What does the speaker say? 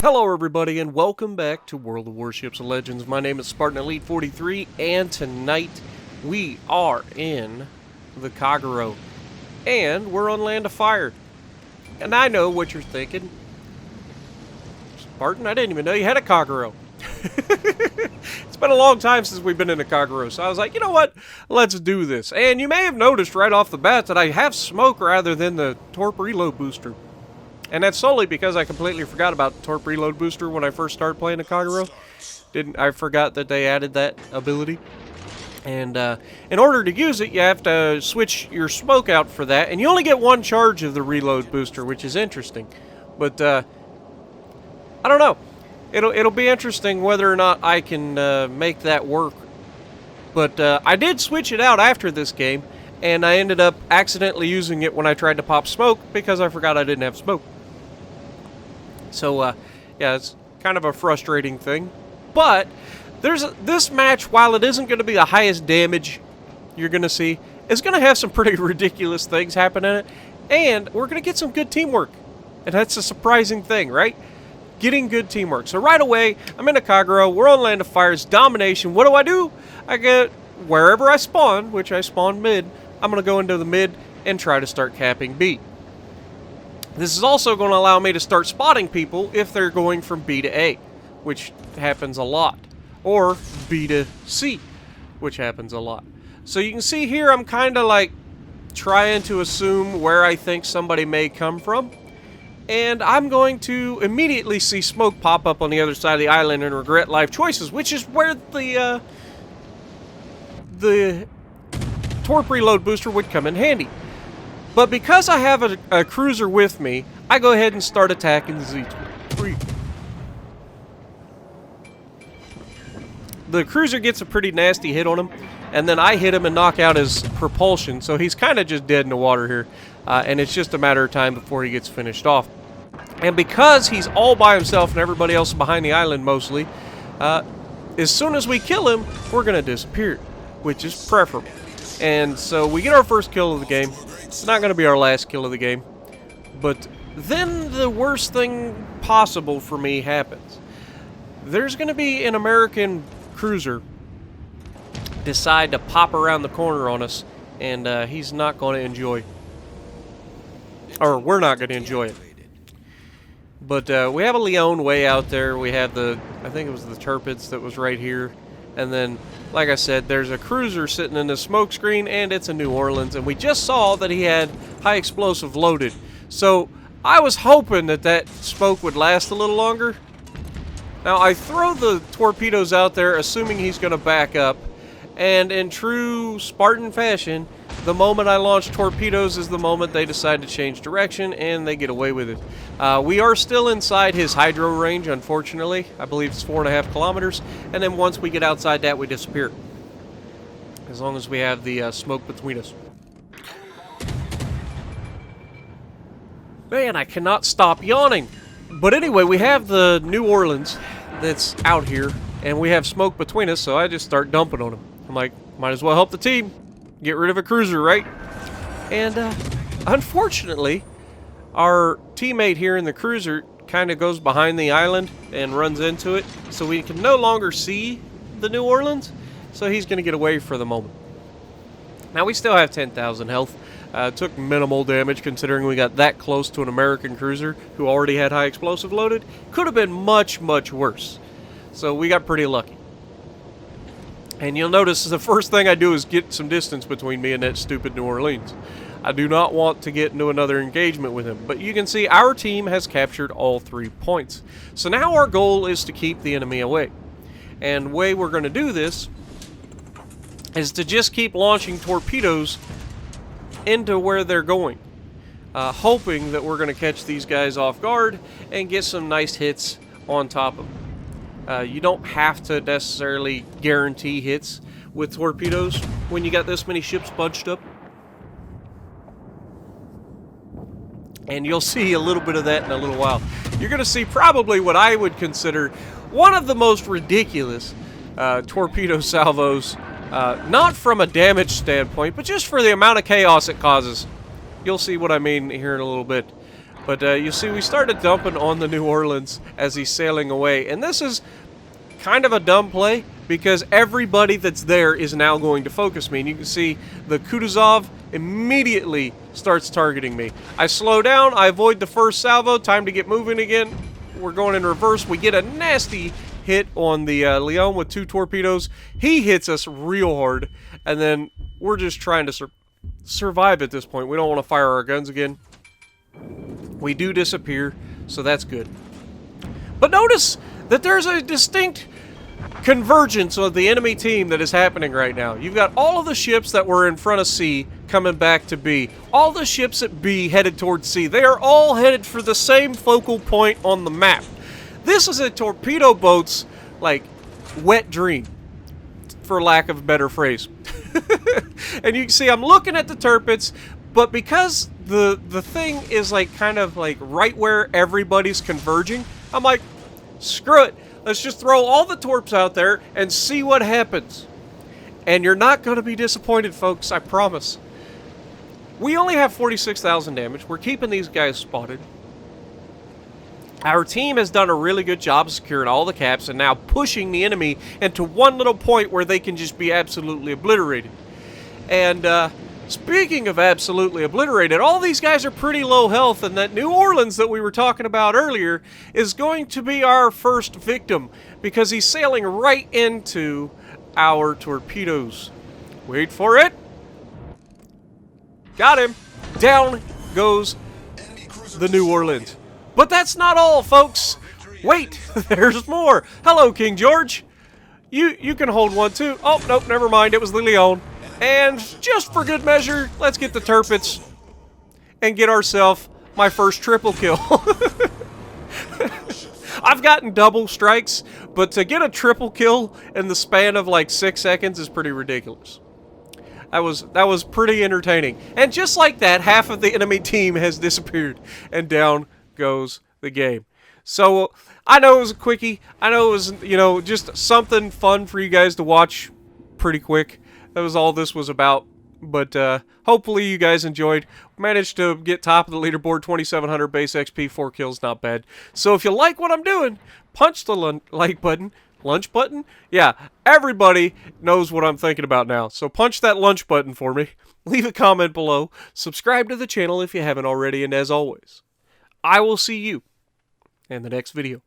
Hello everybody and welcome back to World of Warships and Legends. My name is Spartan Elite 43 and tonight we are in the Kagero and we're on Land of Fire. And I know what you're thinking. Spartan, I didn't even know you had a Kagero. It's been a long time since we've been in a Kagero, so I was like, you know what, let's do this. And you may have noticed right off the bat that I have smoke rather than the torp reload booster. And that's solely because I completely forgot about the torp reload booster when I first started playing the Kagero. I forgot that they added that ability. And in order to use it, you have to switch your smoke out for that. And you only get one charge of the reload booster, which is interesting. But I don't know. It'll be interesting whether or not I can make that work. But I did switch it out after this game. And I ended up accidentally using it when I tried to pop smoke because I forgot I didn't have smoke. So, yeah, it's kind of a frustrating thing. But this match, while it isn't going to be the highest damage you're going to see, it's going to have some pretty ridiculous things happen in it. And we're going to get some good teamwork. And that's a surprising thing, right? Getting good teamwork. So right away, I'm in a Kagero. We're on Land of Fire's domination. What do? I get wherever I spawn, which I spawn mid, I'm going to go into the mid and try to start capping B. This is also going to allow me to start spotting people if they're going from B to A, which happens a lot. Or B to C, which happens a lot. So you can see here I'm kind of like trying to assume where I think somebody may come from. And I'm going to immediately see smoke pop up on the other side of the island and regret life choices, which is where the torp reload booster would come in handy. But because I have a cruiser with me, I go ahead and start attacking the Z-3. The cruiser gets a pretty nasty hit on him, and then I hit him and knock out his propulsion, so he's kind of just dead in the water here, and it's just a matter of time before he gets finished off. And because he's all by himself and everybody else is behind the island mostly, as soon as we kill him, we're going to disappear, which is preferable. And so we get our first kill of the game. It's not going to be our last kill of the game. But then the worst thing possible for me happens. There's going to be an American cruiser decide to pop around the corner on us, and he's not going to enjoy. Or we're not going to enjoy it. But we have a Leon way out there. We have I think it was the Turpids that was right here. And then, like I said, there's a cruiser sitting in the smoke screen, and it's a New Orleans. And we just saw that he had high explosive loaded. So I was hoping that smoke would last a little longer. Now, I throw the torpedoes out there, assuming he's going to back up. And in true Spartan fashion, the moment I launch torpedoes is the moment they decide to change direction, and they get away with it. We are still inside his hydro range, unfortunately. I believe it's 4.5 kilometers. And then once we get outside that, we disappear. As long as we have the smoke between us. Man, I cannot stop yawning. But anyway, we have the New Orleans that's out here, and we have smoke between us, so I just start dumping on him. I'm like, might as well help the team. Get rid of a cruiser, right? And unfortunately, our teammate here in the cruiser kind of goes behind the island and runs into it, so we can no longer see the New Orleans, so he's going to get away for the moment. Now, we still have 10,000 health. Took minimal damage considering we got that close to an American cruiser who already had high explosive loaded. Could have been much, much worse. So we got pretty lucky. And you'll notice the first thing I do is get some distance between me and that stupid New Orleans. I do not want to get into another engagement with him. But you can see our team has captured all 3 points. So now our goal is to keep the enemy away. And the way we're going to do this is to just keep launching torpedoes into where they're going. Hoping that we're going to catch these guys off guard and get some nice hits on top of them. You don't have to necessarily guarantee hits with torpedoes when you got this many ships bunched up. And you'll see a little bit of that in a little while. You're going to see probably what I would consider one of the most ridiculous torpedo salvos, not from a damage standpoint, but just for the amount of chaos it causes. You'll see what I mean here in a little bit. But you see, we started dumping on the New Orleans as he's sailing away. And this is kind of a dumb play because everybody that's there is now going to focus me. And you can see the Kutuzov immediately starts targeting me. I slow down, I avoid the first salvo, time to get moving again. We're going in reverse. We get a nasty hit on the Leon with 2 torpedoes. He hits us real hard, and then we're just trying to survive at this point. We don't want to fire our guns again. We do disappear, so that's good. But notice that there's a distinct convergence of the enemy team that is happening right now. You've got all of the ships that were in front of C coming back to B. All the ships at B headed towards C. They are all headed for the same focal point on the map. This is a torpedo boat's, like, wet dream, for lack of a better phrase. And you can see I'm looking at the turrets, but because the thing is, like, kind of, like, right where everybody's converging, I'm like, screw it. Let's just throw all the torps out there and see what happens. And you're not going to be disappointed, folks, I promise. We only have 46,000 damage. We're keeping these guys spotted. Our team has done a really good job of securing all the caps and now pushing the enemy into one little point where they can just be absolutely obliterated. And speaking of absolutely obliterated, all these guys are pretty low health, and that New Orleans that we were talking about earlier is going to be our first victim because he's sailing right into our torpedoes. Wait for it. Got him. Down goes the New Orleans. But that's not all, folks. Wait, there's more. Hello, King George. You can hold one too. Oh, nope, never mind. It was the Leon. And just for good measure, let's get the turpets and get ourselves my first triple kill. I've gotten double strikes, but to get a triple kill in the span of like 6 seconds is pretty ridiculous. That was pretty entertaining. And just like that, half of the enemy team has disappeared, and down goes the game. So I know it was a quickie. I know it was, you know, just something fun for you guys to watch pretty quick. That was all this was about. But hopefully you guys enjoyed. Managed to get top of the leaderboard, 2,700 base XP, 4 kills, not bad. So if you like what I'm doing, punch the like button. Lunch button? Yeah, everybody knows what I'm thinking about now. So punch that lunch button for me. Leave a comment below. Subscribe to the channel if you haven't already. And as always, I will see you in the next video.